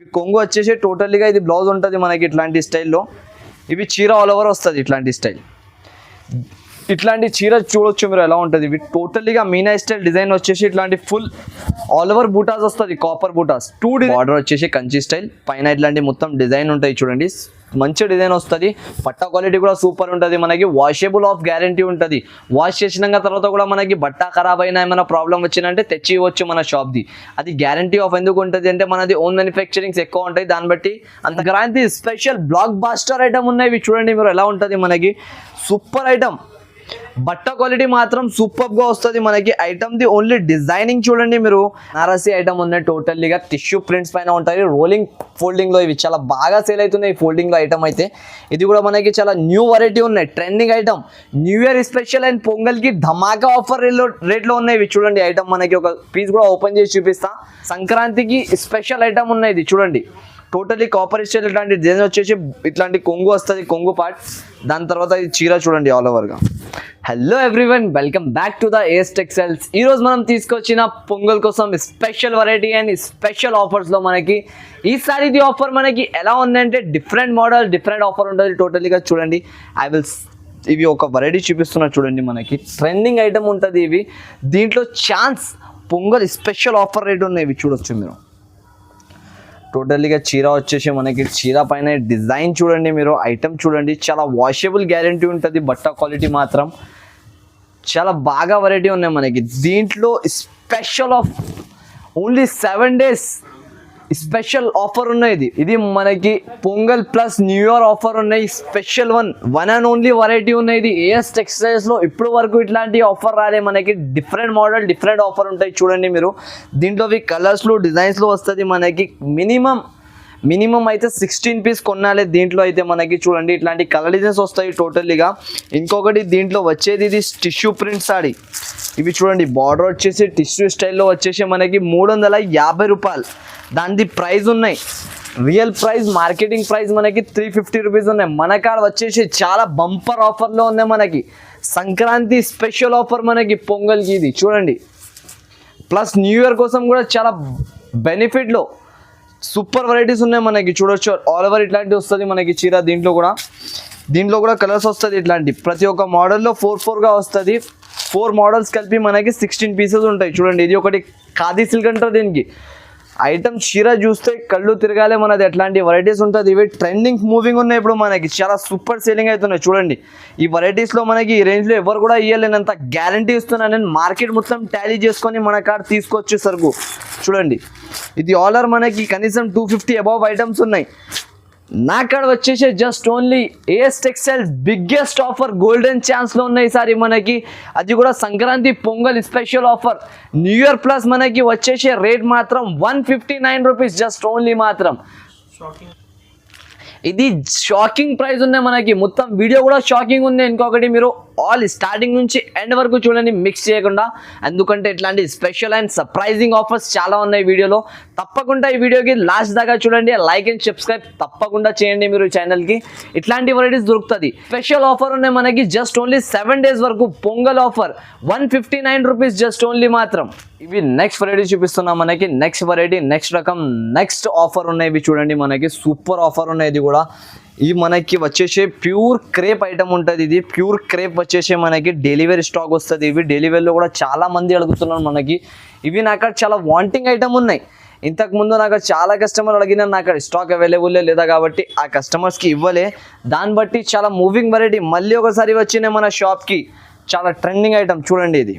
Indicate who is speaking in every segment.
Speaker 1: కొంగు వచ్చేసి టోటల్గా ఇది బ్లౌజ్ ఉంటుంది మనకి ఇట్లాంటి స్టైల్లో. ఇవి చీర ఆల్ ఓవర్ వస్తుంది ఇట్లాంటి స్టైల్. ఇట్లాంటి చీర చూడొచ్చు మీరు ఎలా ఉంటుంది. ఇవి టోటల్గా మీనా స్టైల్ డిజైన్ వచ్చేసి ఇట్లాంటి ఫుల్ ఆల్ ఓవర్ బూటాస్ వస్తుంది, కాపర్ బూటాస్. బార్డర్ వచ్చేసి కంచి స్టైల్, పైన ఇట్లాంటి మొత్తం డిజైన్ ఉంటాయి చూడండి. మంచి డిజైన్ వస్తుంది. పట్టా క్వాలిటీ కూడా సూపర్ ఉంటుంది. మనకి వాషబుల్ ఆఫ్ గ్యారంటీ ఉంటుంది. వాష్ చేసినాక తర్వాత కూడా మనకి బట్ట ఖరాబ్ అయినా ఏమైనా ప్రాబ్లం వచ్చిందంటే తెచ్చి ఇవ్వచ్చు మన షాప్ది. అది గ్యారంటీ ఆఫ్ ఎందుకు ఉంటుంది అంటే మనది ఓన్ మ్యానుఫ్యాక్చరింగ్స్ ఎక్కువ ఉంటాయి, దాన్ని బట్టి అంత guarantee. Special blockbuster item ఉన్నాయి. ఇవి చూడండి మీరు ఎలా ఉంటుంది. మనకి సూపర్ ఐటమ్. బట్ట క్వాలిటీ మాత్రం సూపర్ గా వస్తుంది మనకి. ఐటమ్ ది ఓన్లీ డిజైనింగ్ చూడండి మీరు. నారసి ఐటమ్ ఉన్నాయి. టోటల్లీగా టిష్యూ ప్రింట్స్ పైన ఉంటాయి. రోలింగ్ ఫోల్డింగ్ లో ఇవి చాలా బాగా సేల్ అవుతున్నాయి. ఫోల్డింగ్ లో ఐటమ్ అయితే ఇది కూడా మనకి చాలా న్యూ వెరైటీ ఉన్నాయి. Trending item, new year special and pongal కి ధమాకా ఆఫర్ రేట్ లో ఉన్నాయి. ఇవి చూడండి ఐటమ్. మనకి ఒక పీస్ కూడా ఓపెన్ చేసి చూపిస్తా. సంక్రాంతికి స్పెషల్ ఐటమ్ ఉన్నాయి. ఇది చూడండి టోటలీ కాపర్ స్టైల్. ఇట్లాంటి డిజైన్ వచ్చేసి ఇట్లాంటి కొంగు వస్తుంది, కొంగు పార్ట్. దాని తర్వాత ఈ చీర చూడండి ఆల్ ఓవర్గా. Hello everyone, welcome back to the AS textiles. ఈరోజు మనం తీసుకొచ్చిన పొంగల్ కోసం స్పెషల్ వెరైటీ అండ్ స్పెషల్ ఆఫర్స్లో మనకి ఈసారి ఇది ఆఫర్ మనకి ఎలా ఉందంటే డిఫరెంట్ మోడల్, డిఫరెంట్ ఆఫర్ ఉంటుంది టోటలీగా. చూడండి ఇవి ఒక వెరైటీ చూపిస్తున్నా చూడండి. మనకి ట్రెండింగ్ ఐటమ్ ఉంటుంది ఇవి. దీంట్లో chance pongal special offer rate ఉన్నాయి. ఇవి చూడొచ్చు మీరు. టోటల్గా చీర వచ్చేసి మనకి చీర పైన డిజైన్ చూడండి మీరు. ఐటమ్ చూడండి, చాలా వాషబుల్ గ్యారంటీ ఉంటుంది. బట్ట క్వాలిటీ మాత్రం చాలా బాగా వెరైటీ ఉన్నాయి మనకి. దీంట్లో special off only 7 days special offer ఉన్నాయి. ఇది మనకి Pongal plus new year offer ఉన్నాయి. Special one and only variety ఉన్నాయి. ఇది ఏఎస్ టెక్స్టైల్స్ లో ఇప్పటి వరకు ఇట్లాంటి ఆఫర్ రాలే మనకి. డిఫరెంట్ మోడల్, డిఫరెంట్ ఆఫర్ ఉంటాయి చూడండి మీరు. దీంట్లో కలర్స్ లో, డిజైన్స్ లో వస్తుంది మనకి. మినిమం అయితే 16 పీస్ కొనాలి. దీంట్లో అయితే మనకి చూడండి ఇట్లాంటి కలర్ డిజైన్స్ వస్తాయి టోటల్లీగా. ఇంకొకటి దీంట్లో వచ్చేది ఇది టిష్యూ ప్రింట్ సాడీ. ఇవి చూడండి బార్డర్ వచ్చేసి టిష్యూ స్టైల్లో వచ్చేసి మనకి 350 రూపాయలు. దాని ప్రైస్ ఉన్నాయి. రియల్ ప్రైస్, మార్కెటింగ్ ప్రైస్ మనకి 350 రూపీస్ ఉన్నాయి. మన కాడ వచ్చేసి చాలా బంపర్ ఆఫర్లో ఉన్నాయి మనకి. సంక్రాంతి స్పెషల్ ఆఫర్ మనకి పొంగల్కి ఇది చూడండి. ప్లస్ న్యూ ఇయర్ కోసం కూడా చాలా బెనిఫిట్లో సూపర్ వెరైటీస్ ఉన్నాయి మనకి. చూడొచ్చు ఆల్ ఓవర్ ఇట్లాంటివి వస్తుంది మనకి చీర. దీంట్లో కూడా కలర్స్ వస్తుంది ఇట్లాంటి. ప్రతి ఒక్క మోడల్లో 4గా వస్తుంది. 4 మోడల్స్ కలిపి మనకి 16 పీసెస్ ఉంటాయి చూడండి. ఇది ఒకటి ఖాదీ సిల్క్ అంటారు దీనికి. ఐటమ్ చీర చూస్తే కళ్ళు తిరగాలి మనది. ఎట్లాంటి వెరైటీస్ ఉంటుంది. ఇవి ట్రెండింగ్ మూవింగ్ ఉన్నాయి ఇప్పుడు మనకి. చాలా సూపర్ సేలింగ్ అవుతున్నాయి చూడండి. ఈ వెరైటీస్లో మనకి ఈ రేంజ్లో ఎవరు కూడా ఇవ్వలేనంత గ్యారంటీ ఇస్తున్నాను నేను. మార్కెట్ మొత్తం టాలీ చేసుకొని మన కాడ తీసుకొచ్చే సరుకు చూడండి. ఇది ఆర్డర్ మనకి కనీసం 250 అబౌవ్ ఐటమ్స్ ఉన్నాయి. నా కాడ వచ్చేసి just only AS textiles biggest offer golden ఛాన్స్లో ఉన్నాయి ఈసారి మనకి. అది కూడా Sankranti Pongal special offer. New year plus మనకి వచ్చేసే రేట్ మాత్రం 159 రూపీస్ జస్ట్ ఓన్లీ మాత్రం. ఇది షాకింగ్ ప్రైస్ ఉన్నాయి మనకి. మొత్తం వీడియో కూడా షాకింగ్ ఉంది. ఇంకొకటి మీరు ఆల్ స్టార్టింగ్ నుంచి ఎండ్ వరకు చూడండి, మిక్స్ చేయకుండా. ఎందుకంటే ఇట్లాంటి స్పెషల్ అండ్ సర్ప్రైజింగ్ ఆఫర్స్ చాలా ఉన్నాయి వీడియోలో. తప్పకుండా ఈ వీడియోకి లాస్ట్ దాకా చూడండి. లైక్ అండ్ సబ్స్క్రైబ్ తప్పకుండా చేయండి మీరు ఛానల్కి. ఇట్లాంటి వెరైటీస్ దొరుకుతుంది. స్పెషల్ ఆఫర్ ఉన్నాయి మనకి జస్ట్ ఓన్లీ 7 days వరకు. Pongal offer 159 rupees just only మాత్రం. ఇవి నెక్స్ట్ వెరైటీ చూపిస్తున్నాం మనకి. నెక్స్ట్ వెరైటీ, నెక్స్ట్ రకం, నెక్స్ట్ ఆఫర్ ఉన్నాయి. ఇవి చూడండి మనకి సూపర్ ఆఫర్ ఉన్నాయి. ఇది కూడా ఇది మనకి వచ్చేసి ప్యూర్ క్రేప్ ఐటమ్ ఉంటుంది. ఇది ప్యూర్ క్రేప్ వచ్చేసి మనకి డెలివరీ స్టాక్ వస్తుంది. ఇవి డెలివరీలో కూడా చాలా మంది అడుగుతున్నారు మనకి. ఇవి నాకు చాలా వాంటింగ్ ఐటమ్ ఉన్నాయి. ఇంతకుముందు నాకు చాలా కస్టమర్లు అడిగినా నాకు స్టాక్ అవైలబుల్ లేదా కాబట్టి ఆ కస్టమర్స్కి ఇవ్వలే. దాన్ని బట్టి చాలా మూవింగ్ వెరైటీ మళ్ళీ ఒకసారి వచ్చినాయి మన షాప్కి. చాలా ట్రెండింగ్ ఐటమ్ చూడండి. ఇది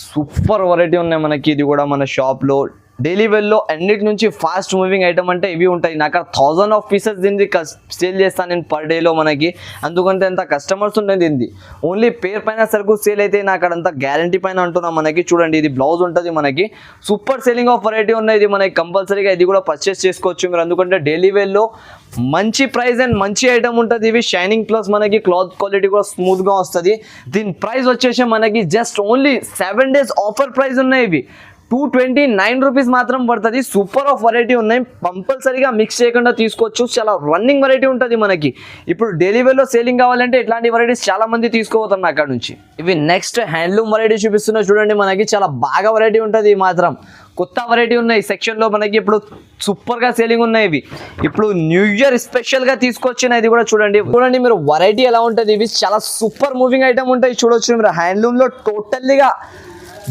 Speaker 1: సూపర్ వెరైటీ ఉన్నాయి మనకి. ఇది కూడా మన షాప్లో డెలివరీలో అన్నిటి నుంచి ఫాస్ట్ మూవింగ్ ఐటమ్ అంటే ఇవి ఉంటాయి. నాకు 1000 ఆఫ్ పీసెస్ దీన్ని సేల్ చేస్తాను నేను పర్ డేలో మనకి. అందుకంటే అంత కస్టమర్స్ ఉంటుంది దీన్ని. ఓన్లీ పేరు పైన సరుకు సేల్ అయితే నాకు అక్కడంతా గ్యారంటీ పైన అంటున్నాం మనకి. చూడండి ఇది బ్లౌజ్ ఉంటుంది మనకి. సూపర్ సేలింగ్ ఆఫ్ వెరైటీ ఉన్నాయి. ఇది మనకి కంపల్సరీగా ఇది కూడా పర్చేస్ చేసుకోవచ్చు మీరు. ఎందుకంటే డెలివరీలో మంచి ప్రైస్ అండ్ మంచి ఐటమ్ ఉంటుంది. ఇవి షైనింగ్ ప్లస్ మనకి క్లాత్ క్వాలిటీ కూడా స్మూత్గా వస్తుంది. దీని ప్రైస్ వచ్చేసి మనకి just only 7 days offer price ఉన్నాయి. ఇవి 229 రూపీస్ మాత్రం పడుతుంది. సూపర్ ఆఫ్ వెరైటీ ఉన్నాయి, కంపల్సరీగా మిక్స్ చేయకుండా తీసుకోవచ్చు. చాలా రన్నింగ్ వెరైటీ ఉంటుంది మనకి. ఇప్పుడు డైలీ వేర్లో సేలింగ్ కావాలంటే ఇట్లాంటి వెరైటీస్ చాలా మంది తీసుకోబోతున్నారు అక్కడ నుంచి. ఇవి నెక్స్ట్ హ్యాండ్లూమ్ వెరైటీ చూపిస్తున్నా చూడండి. మనకి చాలా బాగా వెరైటీ ఉంటుంది. మాత్రం కొత్త వెరైటీ ఉన్నాయి సెక్షన్లో మనకి. ఇప్పుడు సూపర్గా సేలింగ్ ఉన్నాయి ఇవి. ఇప్పుడు న్యూ ఇయర్ స్పెషల్గా తీసుకొచ్చిన ఇది కూడా చూడండి. మీరు వెరైటీ ఎలా ఉంటుంది. ఇవి చాలా సూపర్ మూవింగ్ ఐటమ్ ఉంటాయి. చూడొచ్చు మీరు హ్యాండ్లూమ్లో టోటల్లీగా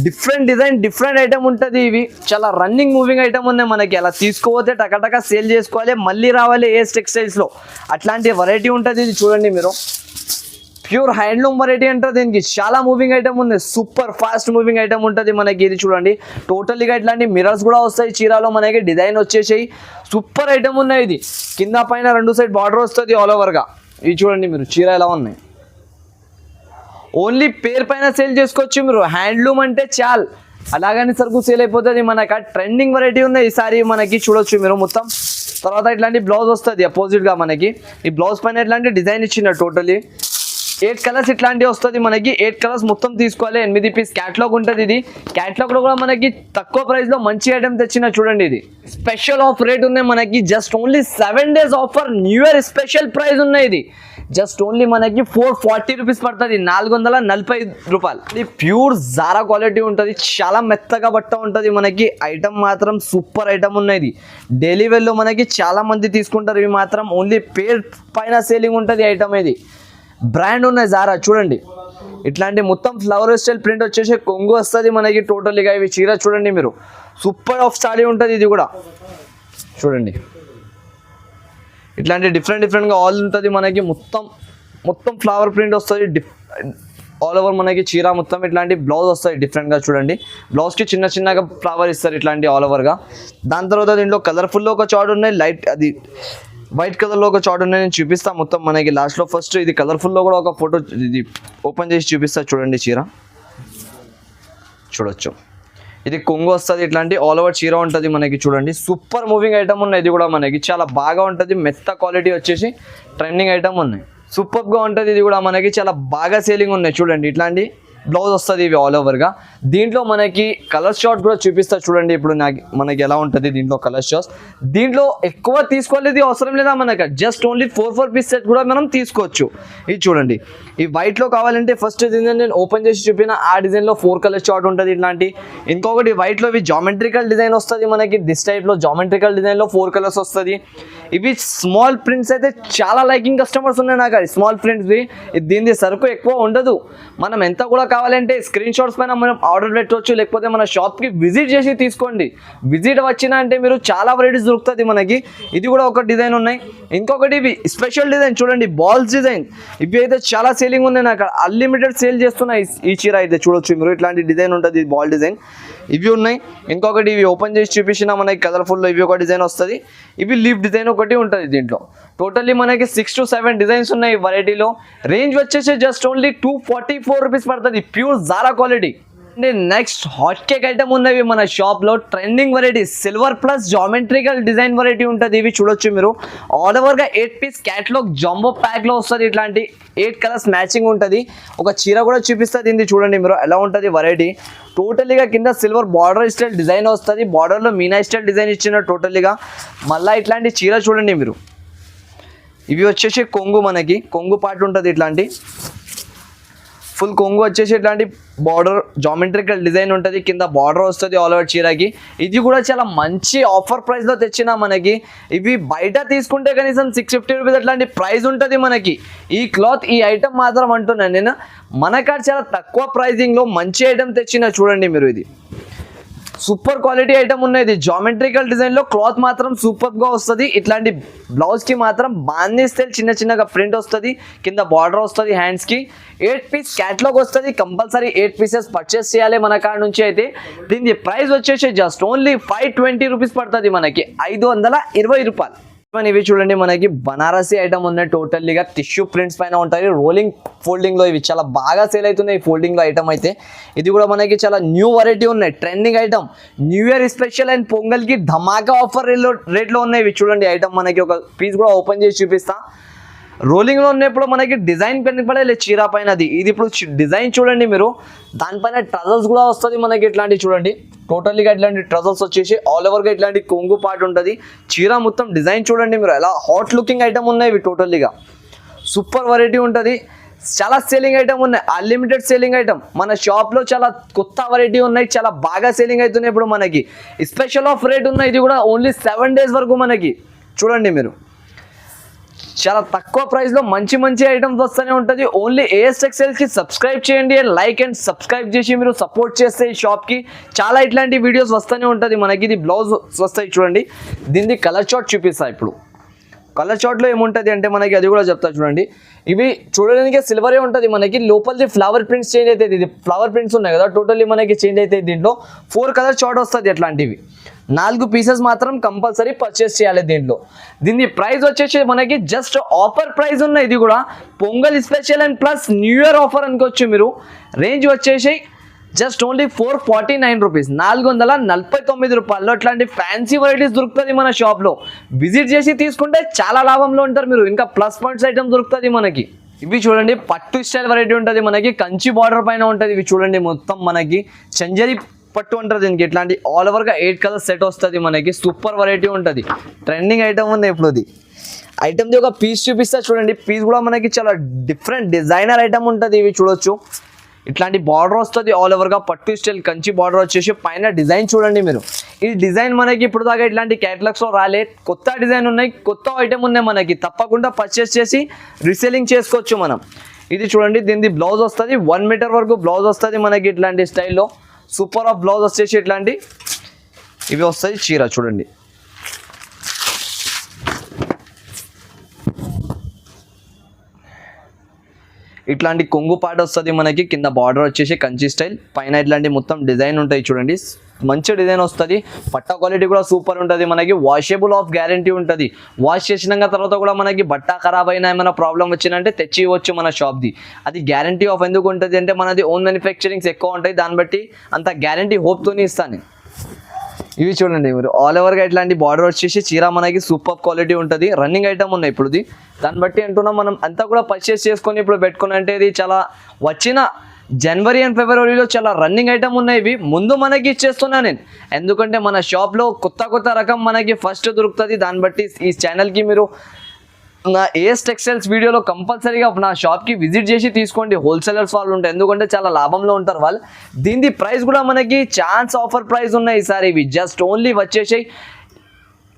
Speaker 1: డిఫరెంట్ డిజైన్ డిఫరెంట్ ఐటమ్ ఉంటుంది. ఇవి చాలా రన్నింగ్ మూవింగ్ ఐటమ్ ఉన్నాయి మనకి. అలా తీసుకోపోతే టకటక సేల్ చేసుకోవాలి, మళ్ళీ రావాలి ఏఎస్ టెక్స్టైల్స్లో. అట్లాంటి వెరైటీ ఉంటుంది. ఇది చూడండి మీరు, ప్యూర్ హ్యాండ్లూమ్ వెరైటీ అంటారు దీనికి. చాలా మూవింగ్ ఐటమ్ ఉంది, సూపర్ ఫాస్ట్ మూవింగ్ ఐటమ్ ఉంటుంది మనకి. ఇది చూడండి టోటల్గా ఇట్లాంటి మిరర్స్ కూడా వస్తాయి చీరలో మనకి. డిజైన్ వచ్చేసాయి, సూపర్ ఐటమ్ ఉన్నాయి. ఇది కింద పైన 2 సైడ్ బార్డర్ వస్తుంది ఆల్ ఓవర్గా. ఇది చూడండి మీరు చీర ఎలా ఉన్నాయి. ఓన్లీ పేరు పైన సేల్ చేసుకోవచ్చు మీరు. హ్యాండ్లూమ్ అంటే చాలు, అలాగని సరుకు సేల్ అయిపోతుంది మనకి. ట్రెండింగ్ వెరైటీ ఉన్నాయి ఈసారి మనకి. చూడొచ్చు మీరు మొత్తం. తర్వాత ఇట్లాంటి బ్లౌజ్ వస్తుంది అపోజిట్గా మనకి. ఈ బ్లౌజ్ పైన ఇట్లాంటి డిజైన్ ఇచ్చిన టోటలీ 8 కలర్స్ ఇట్లాంటివి వస్తుంది మనకి. 8 కలర్స్ మొత్తం తీసుకోవాలి. 8 పీస్ క్యాట్లాగ్ ఉంటుంది. ఇది క్యాట్లాగ్లో కూడా మనకి తక్కువ ప్రైస్లో మంచి ఐటమ్ తెచ్చిన చూడండి. ఇది స్పెషల్ ఆఫ్ రేట్ ఉన్నాయి మనకి. Just only 7 days offer, new year special price ఉన్నాయి. ఇది జస్ట్ ఓన్లీ మనకి 440 రూపీస్ పడుతుంది, 445 రూపాయలు. ఇది ప్యూర్ జారా క్వాలిటీ ఉంటుంది, చాలా మెత్తగా బట్ట ఉంటుంది మనకి. ఐటమ్ మాత్రం సూపర్ ఐటమ్ ఉన్నది. డైలీ వేర్లో మనకి చాలా మంది తీసుకుంటారు. ఇవి మాత్రం ఓన్లీ పేర్ పైన సేలింగ్ ఉంటుంది ఐటమ్. ఇది బ్రాండ్ ఉన్నాయి జారా చూడండి. ఇట్లాంటి మొత్తం ఫ్లవర్ స్టైల్ ప్రింట్ వచ్చేసి కొంగు వస్తుంది మనకి టోటల్గా. ఇవి చీర చూడండి మీరు, సూపర్ ఆఫ్ స్టాడీ ఉంటుంది. ఇది కూడా చూడండి, ఇట్లాంటి డిఫరెంట్గా ఆల్ ఉంటుంది మనకి. మొత్తం ఫ్లవర్ ప్రింట్ వస్తుంది ఆల్ ఓవర్ మనకి చీర మొత్తం. ఇట్లాంటి బ్లౌజ్ వస్తాయి డిఫరెంట్గా చూడండి. బ్లౌజ్కి చిన్నగా ఫ్లవర్ ఇస్తారు ఇట్లాంటి ఆల్ ఓవర్గా. దాని తర్వాత దీంట్లో కలర్ఫుల్లో ఒక చార్ట్ ఉన్నాయి, లైట్ అది వైట్ కలర్లో ఒక చార్ట్ ఉన్నాయి. నేను చూపిస్తాను మొత్తం మనకి లాస్ట్లో. ఫస్ట్ ఇది కలర్ఫుల్లో కూడా ఒక ఫోటో ఇది ఓపెన్ చేసి చూపిస్తా చూడండి. చీర చూడొచ్చు, ఇది కొంగు వస్తుంది. ఇట్లాంటి ఆల్ ఓవర్ చీర ఉంటుంది మనకి. చూడండి సూపర్ మూవింగ్ ఐటమ్ ఉన్నాయి. ఇది కూడా మనకి చాలా బాగా ఉంటుంది. మెత్త క్వాలిటీ వచ్చేసి ట్రెండింగ్ ఐటమ్ ఉన్నాయి, సూపర్గా ఉంటుంది. ఇది కూడా మనకి చాలా బాగా సేలింగ్ ఉన్నాయి. చూడండి ఇట్లాంటి బ్లౌజ్ వస్తుంది ఇవి ఆల్ ఓవర్గా. దీంట్లో మనకి కలర్ షార్ట్ కూడా చూపిస్తా చూడండి. ఇప్పుడు మనకి ఎలా ఉంటుంది దీంట్లో కలర్ షార్ట్స్. దీంట్లో ఎక్కువ తీసుకోలేదు అవసరం లేదా మనకి. జస్ట్ ఓన్లీ 4 పీస్ సెట్ కూడా మనం తీసుకోవచ్చు. ఇది చూడండి, ఈ వైట్లో కావాలంటే ఫస్ట్ డిజైన్ నేను ఓపెన్ చేసి చూపిన ఆ డిజైన్లో 4 కలర్ షార్ట్ ఉంటుంది ఇట్లాంటి. ఇంకొకటి వైట్లో ఇవి జామెట్రికల్ డిజైన్ వస్తుంది మనకి. దిస్ టైప్లో జామెట్రికల్ డిజైన్లో 4 కలర్స్ వస్తుంది. ఇవి స్మాల్ ప్రింట్స్ అయితే చాలా లైకింగ్ కస్టమర్స్ ఉన్నాయి నాకు. అది స్మాల్ ప్రింట్స్వి. దీని సరుకు ఎక్కువ ఉండదు. మనం ఎంత కూడా కావాలంటే స్క్రీన్ షాట్స్ పైన మనం ఆర్డర్ పెట్టవచ్చు, లేకపోతే మన షాప్కి విజిట్ చేసి తీసుకోండి. విజిట్ వచ్చినా అంటే మీరు చాలా వెరైటీస్ దొరుకుతుంది మనకి. ఇది కూడా ఒక డిజైన్ ఉన్నాయి. ఇంకొకటి ఇవి స్పెషల్ డిజైన్ చూడండి, బాల్స్ డిజైన్. ఇవి అయితే చాలా సేలింగ్ ఉన్నాయి నాకు. అన్లిమిటెడ్ సేల్ చేస్తున్నాయి ఈ చీర అయితే. చూడొచ్చు మీరు, ఇట్లాంటి డిజైన్ ఉంటుంది బాల్ డిజైన్. ఇవి ఉన్నాయి. ఇంకొకటి ఇవి ఓపెన్ చేసి చూపించిన మనకి కలర్ఫుల్లో ఇవి ఒక డిజైన్ వస్తుంది. ఇవి లీఫ్ డిజైన్ ఒకటి ఉంటుంది దీంట్లో. టోటల్లీ మనకి 6 to 7 డిజైన్స్ ఉన్నాయి ఈ వెరైటీలో. రేంజ్ వచ్చేసి జస్ట్ ఓన్లీ 244 రూపీస్ పడుతుంది, pure Zara quality. Next hot cake item ఉన్నవి మన షాప్లో. Trending variety silver plus geometrical design variety ఉంటుంది. ఇవి చూడొచ్చు మీరు, ఆల్ ఓవర్గా 8 పీస్ క్యాట్లాగ్ జాంబో ప్యాక్లో వస్తుంది. ఇట్లాంటి 8 కలర్స్ మ్యాచింగ్ ఉంటుంది. ఒక చీర కూడా చూపిస్తుంది ఇది చూడండి మీరు ఎలా ఉంటుంది వెరైటీ. టోటలీగా కింద సిల్వర్ బార్డర్ స్టైల్ డిజైన్ వస్తుంది. బార్డర్లో మీనా స్టైల్ డిజైన్ ఇచ్చిన టోటలీగా. మళ్ళీ ఇట్లాంటి చీర చూడండి మీరు. ఇవి వచ్చేసి కొంగు, మనకి కొంగు పార్ట్ ఉంటుంది. ఇట్లాంటి ఫుల్ కొంగు వచ్చేసి ఇట్లాంటి బార్డర్ జామెట్రికల్ డిజైన్ ఉంటుంది. కింద బార్డర్ వస్తుంది ఆల్ ఓవర్ చీరకి. ఇది కూడా చాలా మంచి ఆఫర్ ప్రైస్లో తెచ్చిన మనకి. ఇవి బయట తీసుకుంటే కనీసం 650 రూపీస్ అట్లాంటి ప్రైస్ ఉంటుంది మనకి. ఈ క్లాత్ ఈ ఐటమ్ మాత్రం అంటున్నాను నేను, మనకాడ చాలా తక్కువ ప్రైజింగ్లో మంచి ఐటమ్ తెచ్చిన చూడండి మీరు. ఇది సూపర్ క్వాలిటీ ఐటమ్ ఉన్నది. జామెట్రికల్ డిజైన్లో క్లాత్ మాత్రం సూపర్గా వస్తుంది. ఇట్లాంటి బ్లౌజ్కి మాత్రం బాందీ స్టైల్ చిన్నగా ప్రింట్ వస్తుంది. కింద బార్డర్ వస్తుంది. హ్యాండ్స్కి 8 పీస్ క్యాట్లాగ్ వస్తుంది. కంపల్సరీ 8 పీసెస్ పర్చేస్ చేయాలి మన కాడ నుంచి అయితే. దీని ప్రైస్ వచ్చేసి జస్ట్ ఓన్లీ 520 రూపీస్ పడుతుంది మనకి, 520 రూపాయలు. ఇవి చూడండి మనకి బనారసి ఐటమ్ ఉన్నాయి. టోటల్లీగా టిష్యూ ప్రింట్స్ పైన ఉంటాయి. రోలింగ్ ఫోల్డింగ్లో ఇవి చాలా బాగా సేల్ అవుతున్నాయి. ఫోల్డింగ్లో ఐటమ్ అయితే ఇది కూడా మనకి చాలా న్యూ వెరైటీ ఉన్నాయి. Trending item, new year special and పొంగల్కి ధమాకా ఆఫర్ రేట్లో ఉన్నాయి. ఇవి చూడండి ఐటమ్ మనకి. ఒక పీస్ కూడా ఓపెన్ చేసి చూపిస్తా. రోలింగ్లో ఉన్నప్పుడు మనకి డిజైన్ కనపడే చీర పైన ఇది ఇప్పుడు డిజైన్ చూడండి మీరు, దానిపైన ట్రజల్స్ కూడా వస్తుంది మనకి. ఇట్లాంటివి చూడండి, టోటల్గా ఇట్లాంటి ట్రజల్స్ వచ్చేసి ఆల్ ఓవర్గా ఇట్లాంటి కొంగు పార్ట్ ఉంటుంది. చీర మొత్తం డిజైన్ చూడండి మీరు, ఎలా హాట్ లుకింగ్ ఐటమ్ ఉన్నాయి ఇవి. టోటల్గా సూపర్ వెరైటీ ఉంటుంది, చాలా సేలింగ్ ఐటమ్ ఉన్నాయి, అన్లిమిటెడ్ సేలింగ్ ఐటమ్. మన షాప్లో చాలా కొత్త వెరైటీ ఉన్నాయి, చాలా బాగా సేలింగ్ అవుతున్నాయి. ఇప్పుడు మనకి స్పెషల్ ఆఫ్ రేట్ ఉన్నాయి, ఇది కూడా ఓన్లీ 7 days వరకు మనకి. చూడండి మీరు, చాలా తక్కువ ప్రైస్లో మంచి మంచి ఐటమ్స్ వస్తూనే ఉంటుంది. ఓన్లీ ఏఎస్ టెక్స్టైల్స్కి సబ్స్క్రైబ్ చేయండి, లైక్ అండ్ సబ్స్క్రైబ్ చేసి మీరు సపోర్ట్ చేస్తే ఈ షాప్కి చాలా ఇట్లాంటి వీడియోస్ వస్తూనే ఉంటుంది మనకి. ఇది బ్లౌజ్ వస్తాయి చూడండి, దీన్ని కలర్ చార్ట్ చూపిస్తాయి. ఇప్పుడు కలర్ చార్ట్లో ఏముంటుంది అంటే మనకి అది కూడా చెప్తా చూడండి. ఇవి చూడడానికి సిల్వరే ఉంటుంది మనకి, లోపలిది ఫ్లవర్ ప్రింట్స్ చేంజ్ అవుతుంది. ఇది ఫ్లవర్ ప్రింట్స్ ఉన్నాయి కదా, టోటల్లీ మనకి చేంజ్ అవుతాయి. దీంట్లో 4 కలర్ చార్ట్ వస్తుంది అట్లాంటివి. 4 పీసెస్ మాత్రం కంపల్సరీ పర్చేస్ చేయాలి దీంట్లో. దీని ప్రైస్ వచ్చేసి మనకి జస్ట్ ఆఫర్ ప్రైస్ ఉన్నాయి. ఇది కూడా pongal special and plus new year offer అనుకోవచ్చు మీరు. రేంజ్ వచ్చేసి జస్ట్ ఓన్లీ 449 రూపీస్, 449 రూపాయల్లో అట్లాంటి ఫ్యాన్సీ వెరైటీస్ దొరుకుతుంది మన షాప్లో. విజిట్ చేసి తీసుకుంటే చాలా లాభంలో ఉంటారు మీరు. ఇంకా ప్లస్ పాయింట్స్ ఐటమ్ దొరుకుతుంది మనకి. ఇవి చూడండి, పట్టు స్టైల్ వెరైటీ ఉంటుంది మనకి, కంచి బార్డర్ పైన ఉంటుంది. ఇవి చూడండి మొత్తం మనకి చంజరి పట్టు అంటారు దీనికి. ఇట్లాంటి ఆల్ ఓవర్గా 8 కలర్ సెట్ వస్తుంది మనకి. సూపర్ వెరైటీ ఉంటుంది, ట్రెండింగ్ ఐటమ్ ఉంది ఇప్పుడు. ఇది ఐటమ్ది ఒక పీస్ చూపిస్తా చూడండి. పీస్ కూడా మనకి చాలా డిఫరెంట్ డిజైనర్ ఐటమ్ ఉంటుంది. ఇవి చూడొచ్చు, ఇట్లాంటి బార్డర్ వస్తుంది ఆల్ ఓవర్గా పట్టు స్టైల్ కంచి బార్డర్ వచ్చేసి. పైన డిజైన్ చూడండి మీరు, ఈ డిజైన్ మనకి ఇప్పుడు దాకా ఇట్లాంటి క్యాటలాగ్స్లో రాలే. కొత్త డిజైన్ ఉన్నాయి, కొత్త ఐటమ్ ఉన్నాయి మనకి. తప్పకుండా పర్చేస్ చేసి రీసేలింగ్ చేసుకోవచ్చు మనం. ఇది చూడండి, దీనిది బ్లౌజ్ వస్తుంది, 1 మీటర్ వరకు బ్లౌజ్ వస్తుంది మనకి. ఇట్లాంటి స్టైల్లో సూపర్ ఆఫ్ బ్లౌజ్ వచ్చేసి ఇట్లాంటి ఇవి వస్తాయి. చీర చూడండి, ఇట్లాంటి కొంగు పాట వస్తుంది మనకి. కింద బార్డర్ వచ్చేసి కంచి స్టైల్, పైన ఇట్లాంటి మొత్తం డిజైన్ ఉంటాయి చూడండి. మంచి డిజైన్ వస్తుంది, పట్ట క్వాలిటీ కూడా సూపర్ ఉంటుంది మనకి. వాషబుల్ ఆఫ్ గ్యారంటీ ఉంటుంది. వాష్ చేసినాక తర్వాత కూడా మనకి బట్ట ఖరాబ్ అయినా ఏమైనా ప్రాబ్లం వచ్చిందంటే తెచ్చి ఇవ్వచ్చు మన షాప్ది. అది గ్యారంటీ ఆఫ్ ఎందుకు ఉంటుంది అంటే మనది ఓన్ మ్యానుఫ్యాక్చరింగ్స్ ఎక్కువ ఉంటాయి, దాన్ని బట్టి అంత గ్యారంటీ హోప్తోనే ఇస్తాను. ఇవి చూడండి మీరు, ఆల్ ఓవర్గా ఇట్లాంటి బార్డర్ వచ్చేసి చీర మనకి సూపర్ క్వాలిటీ ఉంటుంది. రన్నింగ్ ఐటమ్ ఉన్నాయి ఇప్పుడు. దాన్ని బట్టి అంటున్నాం మనం అంతా కూడా పర్చేస్ చేసుకొని ఇప్పుడు పెట్టుకుని అంటే ఇది చాలా వచ్చిన జనవరి అండ్ ఫిబ్రవరిలో చాలా రన్నింగ్ ఐటమ్ ఉన్నాయి. ఇవి ముందు మనకి ఇచ్చేస్తున్నా నేను, ఎందుకంటే మన షాప్లో కొత్త రకం మనకి ఫస్ట్ దొరుకుతుంది. దాన్ని బట్టి ఈ ఛానల్కి మీరు నా ఏఎస్ టెక్స్టైల్స్ వీడియోలో కంపల్సరీగా నా షాప్కి విజిట్ చేసి తీసుకోండి. హోల్సేలర్స్ వాళ్ళు ఉంటారు, ఎందుకంటే చాలా లాభంలో ఉంటారు వాళ్ళు. దీని ప్రైస్ కూడా మనకి ఛాన్స్ ఆఫర్ ప్రైస్ ఉన్నాయి ఈసారి. ఇవి జస్ట్ ఓన్లీ వచ్చేసి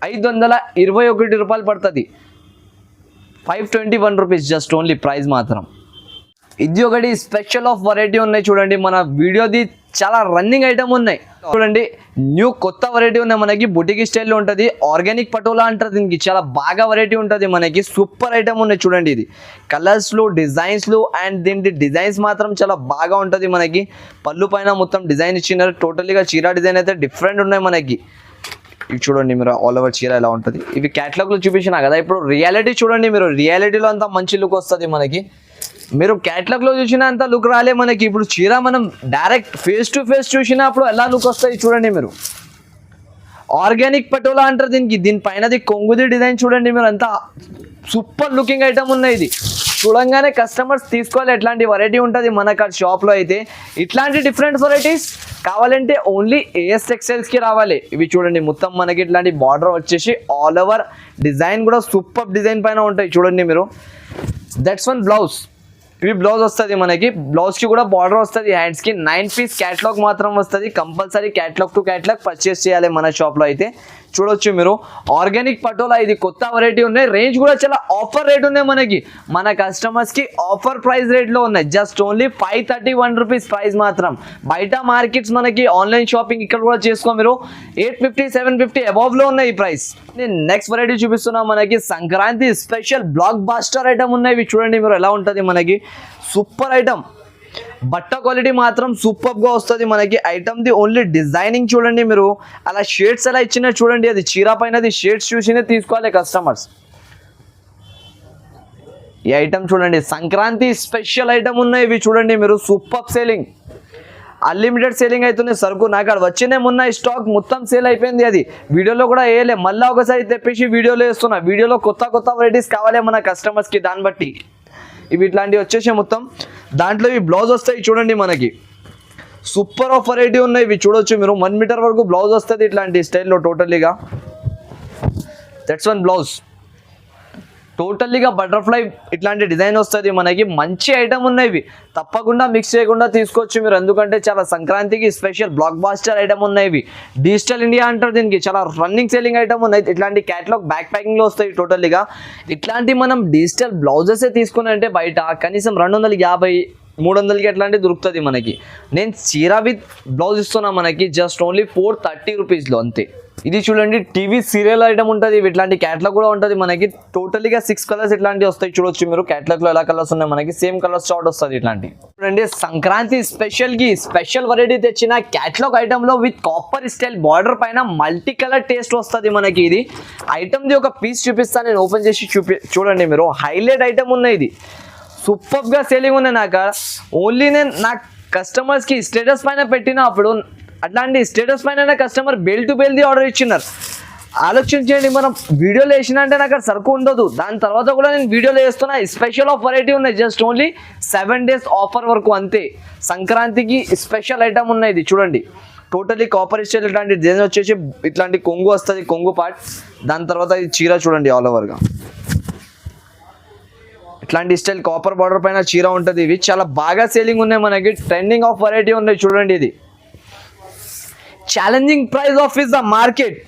Speaker 1: 521 రూపాయలు పడుతుంది, 521 రూపీస్ జస్ట్ ఓన్లీ ప్రైస్ మాత్రం. ఇది ఒకటి స్పెషల్ ఆఫ్ వెరైటీ ఉన్నాయి చూడండి. మన వీడియోది చాలా రన్నింగ్ ఐటమ్ ఉన్నాయి చూడండి. న్యూ కొత్త వెరైటీ ఉన్నాయి మనకి, బుటికి స్టైల్లో ఉంటుంది. ఆర్గానిక్ పటోలా అంటారు దీనికి, చాలా బాగా వెరైటీ ఉంటుంది మనకి. సూపర్ ఐటమ్ ఉన్నాయి చూడండి. ఇది కలర్స్లు డిజైన్స్లు అండ్ దీని డిజైన్స్ మాత్రం చాలా బాగా ఉంటుంది మనకి. పళ్ళు పైన మొత్తం డిజైన్ ఇచ్చినారు. టోటల్గా చీర డిజైన్ అయితే డిఫరెంట్ ఉన్నాయి మనకి. ఇవి చూడండి మీరు, ఆల్ ఓవర్ చీర ఎలా ఉంటుంది. ఇవి క్యాటలాగ్లో చూపించినా కదా, ఇప్పుడు రియాలిటీ చూడండి మీరు. రియాలిటీలో అంతా మంచి లుక్ వస్తుంది మనకి. మీరు క్యాటలాగ్లో చూసినా అంత లుక్ రాలే మనకి. ఇప్పుడు చీర మనం డైరెక్ట్ ఫేస్ టు ఫేస్ చూసినప్పుడు ఎలా లుక్ వస్తాయి చూడండి మీరు. ఆర్గానిక్ పటోలా అంటారు దీనికి. దీనిపైనది కొంగుది డిజైన్ చూడండి మీరు, అంతా సూపర్ లుకింగ్ ఐటమ్ ఉన్నాయి. ఇది చూడంగానే కస్టమర్స్ తీసుకోవాలి, ఎట్లాంటి వెరైటీ ఉంటుంది మనకు షాప్లో అయితే. ఇట్లాంటి డిఫరెంట్ వెరైటీస్ కావాలంటే ఓన్లీ ఏఎస్ టెక్స్టైల్స్కి రావాలి. ఇవి చూడండి మొత్తం మనకి ఇట్లాంటి బార్డర్ వచ్చేసి ఆల్ ఓవర్ డిజైన్ కూడా సూపర్ డిజైన్ పైన ఉంటాయి చూడండి మీరు. That's one blouse. ఇవి బ్లౌజ్ వస్తుంది మనకి. బ్లౌజ్కి కూడా బార్డర్ వస్తుంది, హ్యాండ్స్కి 9 పీస్ క్యాటలాగ్ మాత్రం వస్తుంది. Compulsory catalogue to catalogue purchase చేయాలి మన షాప్లో అయితే. చూడొచ్చు మీరు, ఆర్గానిక్ పటోలా ఇది కొత్త వెరైటీ ఉన్నాయి. రేంజ్ కూడా చాలా ఆఫర్ రేట్ ఉన్నాయి మనకి. మన కస్టమర్స్కి ఆఫర్ ప్రైస్ రేట్లో ఉన్నాయి. జస్ట్ ఓన్లీ 531 రూపీస్ ప్రైస్ మాత్రం. బయట మార్కెట్స్ మనకి ఆన్లైన్ షాపింగ్ ఇక్కడ కూడా చేసుకో మీరు 850 750 అబవ్లో ఉన్నాయి ఈ ప్రైస్. నేను నెక్స్ట్ వెరైటీ చూపిస్తున్నా మనకి. Sankranti special blockbuster item ఉన్నాయి. ఇవి చూడండి మీరు ఎలా ఉంటుంది మనకి. సూపర్ ఐటమ్, బట్ట క్వాలిటీ మాత్రం సూపర్గా వస్తుంది మనకి. ఐటమ్ది ఓన్లీ డిజైనింగ్ చూడండి మీరు, అలా షేడ్స్ ఎలా ఇచ్చినా చూడండి. అది చీర పైనది షేడ్స్ చూసినే తీసుకోవాలి కస్టమర్స్. ఈ ఐటమ్ చూడండి, సంక్రాంతి స్పెషల్ ఐటమ్ ఉన్నాయి ఇవి చూడండి మీరు. సూపర్ సేలింగ్ అన్లిమిటెడ్ సేలింగ్ అవుతుంది సరుకు. నాకు అక్కడ వచ్చినే మొన్న స్టాక్ మొత్తం సేల్ అయిపోయింది. అది వీడియోలో కూడా వేయలే, మళ్ళీ ఒకసారి తెప్పించి వీడియోలో వేస్తున్నా. వీడియోలో కొత్త వెరైటీస్ కావాలి మన కస్టమర్స్కి, దాన్ని బట్టి ఇవి ఇట్లాంటివి వచ్చేసి మొత్తం. దాంట్లో ఇవి బ్లౌజ్ వస్తాయి చూడండి, మనకి సూపర్ ఆఫ్ వెరైటీ ఉన్నాయి. ఇవి చూడొచ్చు మీరు, 1 మీటర్ వరకు బ్లౌజ్ వస్తుంది ఇట్లాంటి స్టైల్లో టోటల్లీగా. That's one blouse. టోటల్లీగా బటర్ఫ్లై ఇట్లాంటి డిజైన్ వస్తుంది మనకి. మంచి ఐటమ్ ఉన్నాయి ఇవి, తప్పకుండా మిక్స్ చేయకుండా తీసుకోవచ్చు మీరు, ఎందుకంటే చాలా సంక్రాంతికి స్పెషల్ బ్లాక్ బాస్టర్ ఐటమ్ ఉన్నాయి ఇవి. డిజిటల్ ఇండియా అంటారు దీనికి, చాలా రన్నింగ్ సేలింగ్ ఐటమ్ ఉన్నాయి. ఇట్లాంటి క్యాటలాగ్ బ్యాక్ ప్యాకింగ్లో వస్తాయి టోటల్లీగా. ఇట్లాంటి మనం డిజిటల్ బ్లౌజెసే తీసుకుని అంటే బయట కనీసం 250 300కి ఎట్లాంటివి దొరుకుతుంది మనకి. నేను చీర విత్ బ్లౌజ్ ఇస్తున్నా మనకి జస్ట్ ఓన్లీ 430 రూపీస్లో అంతే. ఇది చూడండి, టీవీ సీరియల్ ఐటమ్ ఉంటుంది. ఇట్లాంటి క్యాట్లాగ్ కూడా ఉంటుంది మనకి. టోటల్గా 6 కలర్స్ ఇట్లాంటివి వస్తాయి చూడొచ్చు మీరు. క్యాట్లాగ్లో ఎలా కలర్స్ ఉన్నాయి మనకి, సేమ్ కలర్స్ షార్ట్ వస్తుంది ఇట్లాంటి. చూడండి, సంక్రాంతి స్పెషల్ వెరైటీ తెచ్చిన క్యాట్లాగ్ ఐటమ్లో విత్ కాపర్ స్టైల్ బార్డర్ పైన మల్టీ కలర్ టేస్ట్ వస్తుంది మనకి. ఇది ఐటమ్ది ఒక పీస్ చూపిస్తాను నేను, ఓపెన్ చేసి చూడండి మీరు. హైలైట్ ఐటమ్ ఉన్నాయి, ఇది సూపర్గా సేలింగ్ ఉన్నాయి. నాకు ఓన్లీ నేను నా కస్టమర్స్కి స్టేటస్ పైన పెట్టినప్పుడు అట్లాంటి స్టేటస్ పైన కస్టమర్ బెల్ టు బెల్ది ఆర్డర్ ఇచ్చినారు. ఆలోచించండి, మనం వీడియోలో వేసిన అంటే నాకు సరుకు ఉండదు. దాని తర్వాత కూడా నేను వీడియోలో వేస్తున్నా. స్పెషల్ ఆఫ్ వెరైటీ ఉన్నాయి, జస్ట్ ఓన్లీ 7 days ఆఫర్ వరకు అంతే. సంక్రాంతికి స్పెషల్ ఐటమ్ ఉన్నాయి. ఇది చూడండి, టోటలీ కాపర్ స్టైల్ ఇట్లాంటి డిజైన్ వచ్చేసి ఇట్లాంటి కొంగు వస్తుంది, కొంగు పార్ట్. దాని తర్వాత ఇది చీర చూడండి, ఆల్ ఓవర్గా ఇట్లాంటి స్టైల్ కాపర్ బార్డర్ పైన చీర ఉంటుంది. ఇవి చాలా బాగా సేలింగ్ ఉన్నాయి మనకి, ట్రెండింగ్ ఆఫ్ వెరైటీ ఉన్నాయి చూడండి. ఇది challenging price of is the market.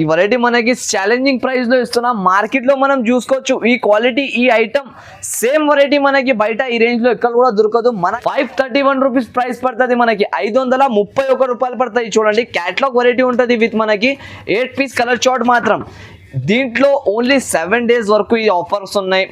Speaker 1: ఈ వెరైటీ మనకి ఛాలెంజింగ్ ప్రైస్లో ఇస్తున్నా. మార్కెట్లో మనం చూసుకోవచ్చు ఈ క్వాలిటీ, ఈ ఐటమ్ సేమ్ వెరైటీ మనకి బయట ఈ రేంజ్లో ఎక్కడ కూడా దొరకదు. మన 531 రూపీస్ ప్రైస్ పడుతుంది మనకి, 531 రూపాయలు పడతాయి. చూడండి, క్యాట్లాగ్ వెరైటీ ఉంటుంది విత్ మనకి 8 పీస్ కలర్ చార్ట్ మాత్రం. దీంట్లో ఓన్లీ 7 days వరకు ఈ ఆఫర్స్ ఉన్నాయి.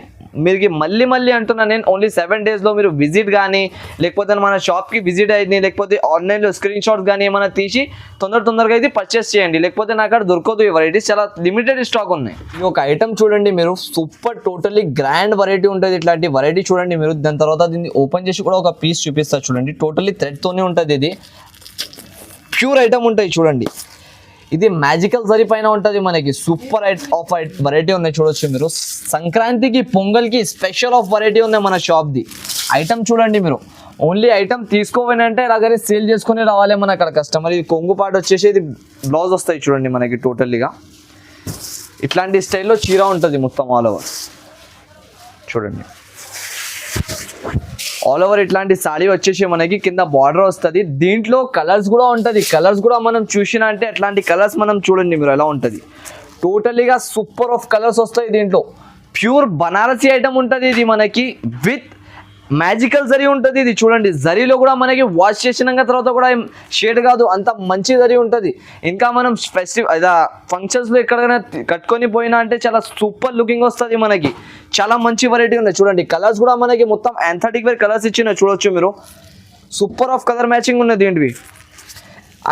Speaker 1: మీరు మళ్ళీ అంటున్నా నేను, ఓన్లీ 7 daysలో మీరు విజిట్ కానీ, లేకపోతే మన షాప్కి విజిట్ అయ్యింది, లేకపోతే ఆన్లైన్లో స్క్రీన్ షాట్స్ కానీ ఏమైనా తీసి తొందరగా అయితే పర్చేస్ చేయండి, లేకపోతే నాకు అక్కడ దొరకదు. ఈ వెరైటీస్ చాలా లిమిటెడ్ స్టాక్ ఉన్నాయి. ఈ ఒక ఐటమ్ చూడండి మీరు, సూపర్ టోటల్లీ గ్రాండ్ వెరైటీ ఉంటుంది. ఇట్లాంటి వెరైటీ చూడండి మీరు. దాని తర్వాత దీన్ని ఓపెన్ చేసి కూడా ఒక పీస్ చూపిస్తారు చూడండి. టోటల్లీ థ్రెడ్తోనే ఉంటుంది. ఇది ప్యూర్ ఐటమ్ ఉంటాయి చూడండి. ఇది మ్యాజికల్ జరీ పైన ఉంటుంది మనకి. సూపర్ ఆఫ్ వెరైటీ ఉన్నాయి చూడొచ్చు మీరు. సంక్రాంతికి పొంగల్కి స్పెషల్ ఆఫ్ వెరైటీ ఉన్నాయి మన షాప్ది. ఐటమ్ చూడండి మీరు, ఓన్లీ ఐటమ్ తీసుకోవాలంటే అలాగనే సేల్ చేసుకుని రావాలి మన అక్కడ కస్టమర్. ఇది కొంగు పాటు వచ్చేసి ఇది బ్లౌజ్ వస్తాయి చూడండి మనకి. టోటల్లీగా ఇట్లాంటి స్టైల్లో చీర ఉంటుంది మొత్తం ఆల్ ఓవర్ చూడండి. ఆల్ ఓవర్ ఇట్లాంటి సారీ వచ్చేసి మనకి కింద బార్డర్ వస్తుంది. దీంట్లో కలర్స్ కూడా ఉంటుంది. కలర్స్ కూడా మనం చూసినా అంటే అట్లాంటి కలర్స్ మనం చూడండి మీరు ఎలా ఉంటుంది. టోటలీగా సూపర్ ఆఫ్ కలర్స్ వస్తాయి దీంట్లో. ప్యూర్ బనారసీ ఐటమ్ ఉంటుంది ఇది మనకి, విత్ మ్యాజికల్ జరీ ఉంటుంది. ఇది చూడండి, జరీలో కూడా మనకి వాష్ చేసినాక తర్వాత కూడా షేడ్ కాదు, అంత మంచి జరీ ఉంటుంది. ఇంకా మనం ఫంక్షన్స్లో ఎక్కడికైనా కట్టుకొని పోయినా అంటే చాలా సూపర్ లుకింగ్ వస్తుంది మనకి. చాలా మంచి వెరైటీ ఉన్నాయి చూడండి. కలర్స్ కూడా మనకి మొత్తం యాంథటిక్ వేర్ కలర్స్ ఇచ్చిన చూడొచ్చు మీరు. సూపర్ ఆఫ్ కలర్ మ్యాచింగ్ ఉన్నది దీంట్వి.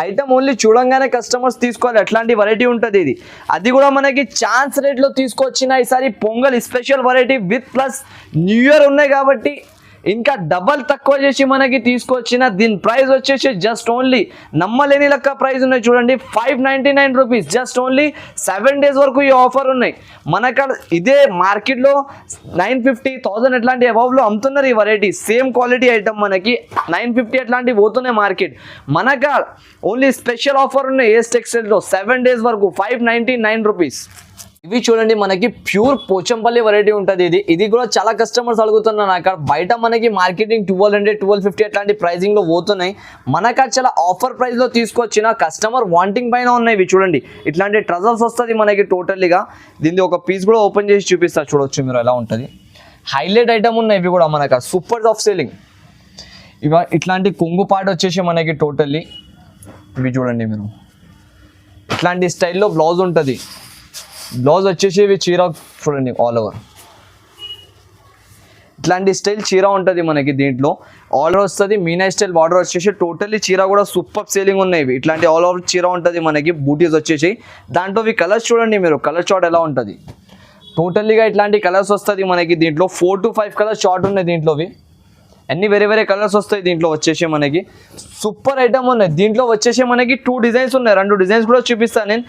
Speaker 1: ఐటమ్ ఓన్లీ చూడంగానే కస్టమర్స్ తీసుకోవాలి, అట్లాంటి వెరైటీ ఉంటుంది ఇది. అది కూడా మనకి ఛాన్స్ రేట్లో తీసుకొచ్చిన ఈసారి pongal special variety with plus new year ఉన్నాయి కాబట్టి ఇంకా డబల్ తక్కువ చేసి మనకి తీసుకొచ్చిన. దీని ప్రైస్ వచ్చేసి జస్ట్ ఓన్లీ నమ్మలేని లెక్క ప్రైస్ ఉన్నాయి చూడండి, 599 రూపీస్. జస్ట్ ఓన్లీ 7 days వరకు ఈ ఆఫర్ ఉన్నాయి మనకు. ఇదే మార్కెట్లో 950 1000 ఎట్లాంటి అబౌవ్లో అమ్ముతున్నారు ఈ వెరైటీ. సేమ్ క్వాలిటీ ఐటమ్ మనకి 950 అట్లాంటివి పోతున్నాయి మార్కెట్. మనకు ఓన్లీ స్పెషల్ ఆఫర్ ఉన్నాయి ఏస్ టెక్స్టైల్స్లో 7 days వరకు 599 రూపీస్. ఇవి చూడండి మనకి ప్యూర్ పోచంపల్లి వెరైటీ ఉంటుంది. ఇది కూడా చాలా కస్టమర్స్ అడుగుతున్నారు నాకు. బయట మనకి మార్కెటింగ్ 1200 1250 అట్లాంటి ప్రైజింగ్లో పోతున్నాయి. మనకు చాలా ఆఫర్ ప్రైస్లో తీసుకొచ్చిన కస్టమర్ వాంటింగ్ పైన ఉన్నాయి. ఇవి చూడండి, ఇట్లాంటి ట్రజల్స్ వస్తుంది మనకి టోటల్లీగా. దీన్ని ఒక పీస్ కూడా ఓపెన్ చేసి చూపిస్తా చూడొచ్చు మీరు ఎలా ఉంటుంది. హైలైట్ ఐటమ్ ఉన్నాయి ఇవి కూడా మనకు, సూపర్ ఆఫ్ సేలింగ్. ఇవి ఇట్లాంటి కొంగు పాట వచ్చేసి మనకి టోటల్లీ. ఇవి చూడండి మీరు, ఇట్లాంటి స్టైల్లో బ్లౌజ్ ఉంటుంది. బ్లౌజ్ వచ్చేసి ఇవి చీర చూడండి ఆల్ ఓవర్ ఇట్లాంటి స్టైల్ చీర ఉంటుంది మనకి. దీంట్లో ఆల్ ఓవర్ వస్తుంది, మీనా స్టైల్ బార్డర్ వచ్చేసి. టోటల్లీ చీర కూడా సూపర్ సేలింగ్ ఉన్నాయి. ఇట్లాంటి ఆల్ ఓవర్ చీర ఉంటుంది మనకి, బూటీస్ వచ్చేసి. దాంట్లో ఇవి కలర్స్ చూడండి మీరు, కలర్ చార్ట్ ఎలా ఉంటుంది. టోటల్లీగా ఇట్లాంటి కలర్స్ వస్తుంది మనకి. దీంట్లో 4 to 5 కలర్స్ చార్ట్ ఉన్నాయి దీంట్లోవి. అన్ని వేరే వేరే కలర్స్ వస్తాయి దీంట్లో వచ్చేసి మనకి సూపర్ ఐటమ్ ఉన్నాయి. దీంట్లో వచ్చేసి మనకి 2 డిజైన్స్ ఉన్నాయి. 2 డిజైన్స్ కూడా చూపిస్తాను నేను.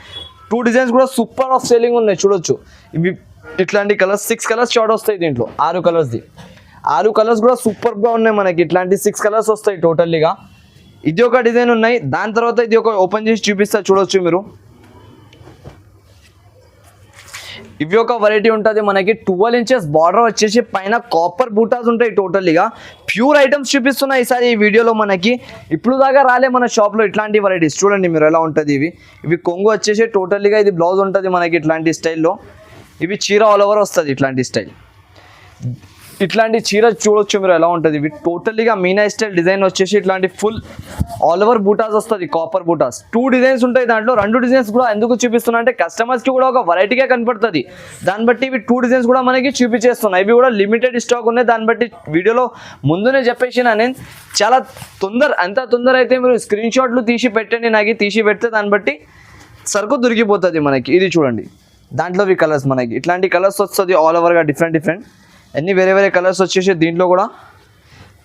Speaker 1: 2 డిజైన్స్ కూడా సూపర్ ఆఫ్ సేలింగ్ ఉన్నాయి చూడొచ్చు. ఇవి ఇట్లాంటి కలర్స్ 6 కలర్స్ షార్ట్ వస్తాయి దీంట్లో. 6 కలర్స్ది 6 కలర్స్ కూడా సూపర్గా ఉన్నాయి మనకి. ఇట్లాంటి 6 కలర్స్ వస్తాయి టోటల్లీగా. ఇది ఒక డిజైన్ ఉన్నాయి. దాని తర్వాత ఇది ఒక ఓపెన్ చేసి చూపిస్తా చూడొచ్చు మీరు. ఇవి ఒక వెరైటీ ఉంటుంది మనకి. 12 ఇంచెస్ బార్డర్ వచ్చేసి పైన కాపర్ బూటాస్ ఉంటాయి టోటల్లీగా. ప్యూర్ ఐటమ్స్ చూపిస్తున్నాయి ఈసారి ఈ వీడియోలో మనకి. ఇప్పుడు దాకా రాలే మన షాప్లో ఇట్లాంటి వెరైటీస్. చూడండి మీరు ఎలా ఉంటుంది. ఇవి కొంగు వచ్చేసి టోటల్లీగా ఇది బ్లౌజ్ ఉంటుంది మనకి ఇట్లాంటి స్టైల్లో. ఇవి చీర ఆల్ ఓవర్ వస్తుంది ఇట్లాంటి స్టైల్. ఇట్లాంటి చీర చూడొచ్చు మీరు ఎలా ఉంటుంది. ఇవి టోటల్లీగా మీనా స్టైల్ డిజైన్ వచ్చేసి ఇట్లాంటి ఫుల్ ఆల్ ఓవర్ బూటాస్ వస్తుంది, కాపర్ బూటాస్. 2 డిజైన్స్ ఉంటాయి దాంట్లో. 2 డిజైన్స్ కూడా ఎందుకు చూపిస్తున్నా అంటే కస్టమర్స్కి కూడా ఒక వెరైటీగా కనపడుతుంది. దాన్ని బట్టి ఇవి 2 డిజైన్స్ కూడా మనకి చూపించేస్తున్నాయి. ఇవి కూడా లిమిటెడ్ స్టాక్ ఉన్నాయి. దాన్ని బట్టి వీడియోలో ముందునే చెప్పేసిన నేను. చాలా ఎంత తొందర అయితే మీరు స్క్రీన్ షాట్లు తీసి పెట్టండి, నాకు తీసి పెడితే దాన్ని బట్టి సరుకు దొరికిపోతుంది మనకి. ఇది చూడండి దాంట్లో ఇవి కలర్స్ మనకి ఇట్లాంటి కలర్స్ వస్తుంది ఆల్ ఓవర్గా డిఫరెంట్. అన్ని వేరే వేరే కలర్స్ వచ్చేసి దీంట్లో కూడా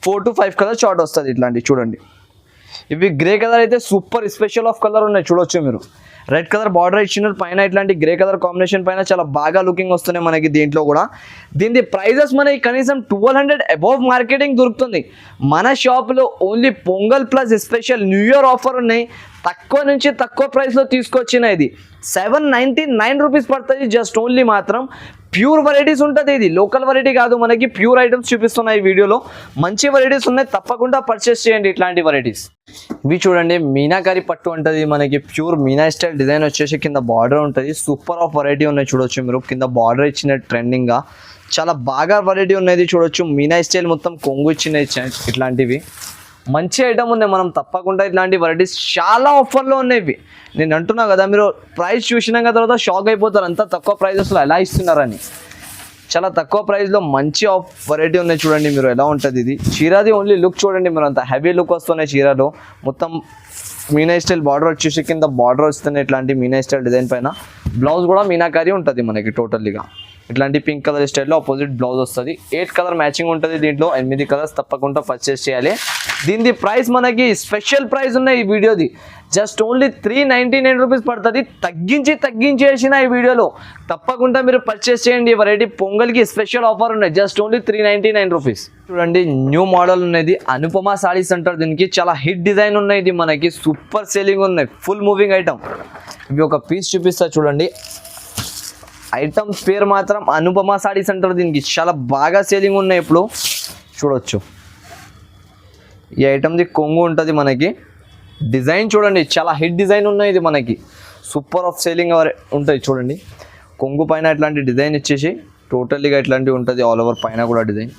Speaker 1: 4 to 5 కలర్స్ షార్ట్ వస్తుంది ఇట్లాంటివి చూడండి. ఇవి గ్రే కలర్ అయితే సూపర్ స్పెషల్ ఆఫ్ కలర్ ఉన్నాయి చూడొచ్చు మీరు. రెడ్ కలర్ బార్డర్ ఇచ్చిన పైన ఇట్లాంటి గ్రే కలర్ కాంబినేషన్ పైన చాలా బాగా లుకింగ్ వస్తున్నాయి మనకి దీంట్లో కూడా. దీని ప్రైజెస్ మనకి కనీసం 1200 అబౌవ్ మార్కెటింగ్ దొరుకుతుంది. మన షాప్లో only pongal plus special new year offer ఉన్నాయి. తక్కువ నుంచి తక్కువ ప్రైస్లో తీసుకొచ్చిన ఇది 799 రూపీస్ పడుతుంది జస్ట్ ఓన్లీ. మాత్రం ప్యూర్ వెరైటీస్ ఉంటుంది. ఇది లోకల్ వెరైటీ కాదు మనకి. ప్యూర్ ఐటమ్స్ చూపిస్తున్నాయి ఈ వీడియోలో. మంచి వెరైటీస్ ఉన్నాయి, తప్పకుండా పర్చేస్ చేయండి ఇట్లాంటి వెరైటీస్. ఇవి చూడండి మీనాకారి పట్టు ఉంటుంది మనకి. ప్యూర్ మీనా స్టైల్ డిజైన్ వచ్చేసి కింద బార్డర్ ఉంటుంది. సూపర్ ఆఫ్ వెరైటీ ఉన్నాయి చూడొచ్చు మీరు. కింద బార్డర్ ఇచ్చిన ట్రెండింగ్గా చాలా బాగా వెరైటీ ఉన్నది చూడొచ్చు. మీనా స్టైల్ మొత్తం కొంగు ఇచ్చిన ఇట్లాంటివి మంచి ఐటమ్ ఉన్నాయి. మనం తప్పకుండా ఇట్లాంటి వెరైటీస్ చాలా ఆఫర్లో ఉన్నాయి. నేను అంటున్నా కదా, మీరు ప్రైస్ చూసినాక తర్వాత షాక్ అయిపోతారు. అంత తక్కువ ప్రైజెస్లో ఎలా ఇస్తున్నారని. చాలా తక్కువ ప్రైస్లో మంచి వెరైటీ ఉన్నాయి చూడండి మీరు ఎలా ఉంటుంది. ఇది చీరది ఓన్లీ లుక్ చూడండి మీరు. అంత హెవీ లుక్ వస్తున్నాయి చీరలో. మొత్తం మీనా స్టైల్ బార్డర్ వచ్చేసి కింద బార్డర్ వస్తున్నాయి ఇట్లాంటి మీనా స్టైల్ డిజైన్ పైన. బ్లౌజ్ కూడా మీనాకారి ఉంటుంది మనకి టోటల్లీగా. ఇట్లాంటి పింక్ కలర్ స్టైల్లో ఆపోజిట్ బ్లౌజ్ వస్తుంది. 8 కలర్ మ్యాచింగ్ ఉంటుంది దీంట్లో. 8 కలర్స్ తప్పకుండా పర్చేస్ చేయాలి. దీని ప్రైస్ మనకి స్పెషల్ ప్రైస్ ఉన్నాయి ఈ వీడియోది. జస్ట్ ఓన్లీ 399 రూపీస్ పడుతుంది. తగ్గించేసిన ఈ వీడియోలో. తప్పకుండా మీరు పర్చేస్ చేయండి. వెరైటీ పొంగల్కి స్పెషల్ ఆఫర్ ఉన్నాయి. Just only 399 rupees. చూడండి న్యూ మోడల్ ఉన్నది. అనుపమ సారీస్ అంటారు దీనికి. చాలా హిట్ డిజైన్ ఉన్నాయి ఇది మనకి. సూపర్ సేలింగ్ ఉన్నాయి. Full moving item. ఇవి ఒక పీస్ చూపిస్తా చూడండి. ఐటమ్ పేరు మాత్రం అనుపమ సారీస్ అంటారు దీనికి. చాలా బాగా సేలింగ్ ఉన్నాయి ఇప్పుడు చూడొచ్చు. ఈ ఐటమ్ది కొంగు ఉంటుంది మనకి. డిజైన్ చూడండి చాలా హిట్ డిజైన్ ఉన్నాయి ఇది మనకి. సూపర్ ఆఫ్ సేలింగ్ ఉంటుంది చూడండి. కొంగు పైన ఇట్లాంటి డిజైన్ ఇచ్చేసి టోటల్లీగా ఇట్లాంటివి ఉంటుంది. ఆల్ ఓవర్ పైన కూడా డిజైన్.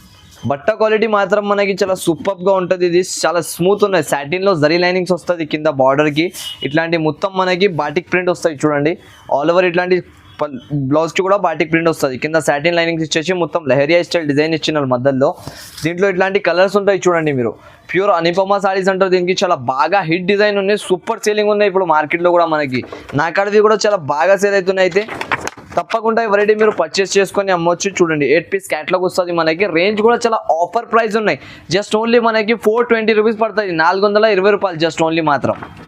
Speaker 1: బట్ట క్వాలిటీ మాత్రం మనకి చాలా సూపర్గా ఉంటుంది. ఇది చాలా స్మూత్ ఉన్నాయి. సాటిన్లో జరీ లైనింగ్స్ వస్తుంది కింద బార్డర్కి. ఇట్లాంటి మొత్తం మనకి బాటిక్ ప్రింట్ వస్తాయి చూడండి. ఆల్ ఓవర్ ఇట్లాంటి బ్లౌజ్కి కూడా బాటిక్ ప్రింట్ వస్తుంది. కింద సాటిన్ లైనింగ్స్ ఇచ్చేసి మొత్తం లెహరియా స్టైల్ డిజైన్ ఇచ్చిన మధ్యలో. దీంట్లో ఇట్లాంటి కలర్స్ ఉంటాయి చూడండి మీరు. ప్యూర్ అనుపమ సారీస్ అంటారు దీనికి. చాలా బాగా హిట్ డిజైన్ ఉన్నాయి. సూపర్ సేలింగ్ ఉన్నాయి ఇప్పుడు మార్కెట్లో కూడా మనకి. నా కాడవి కూడా చాలా బాగా సేల్ అవుతున్నాయి. అయితే తప్పకుండా ఈ వెరైటీ మీరు పర్చేస్ చేసుకొని అమ్మొచ్చు. చూడండి 8 పీస్ క్యాట్లాగ్ వస్తుంది మనకి. రేంజ్ కూడా చాలా ఆఫర్ ప్రైస్ ఉన్నాయి. జస్ట్ ఓన్లీ మనకి 420 రూపీస్ పడుతుంది. 420 రూపాయలు జస్ట్ ఓన్లీ మాత్రం.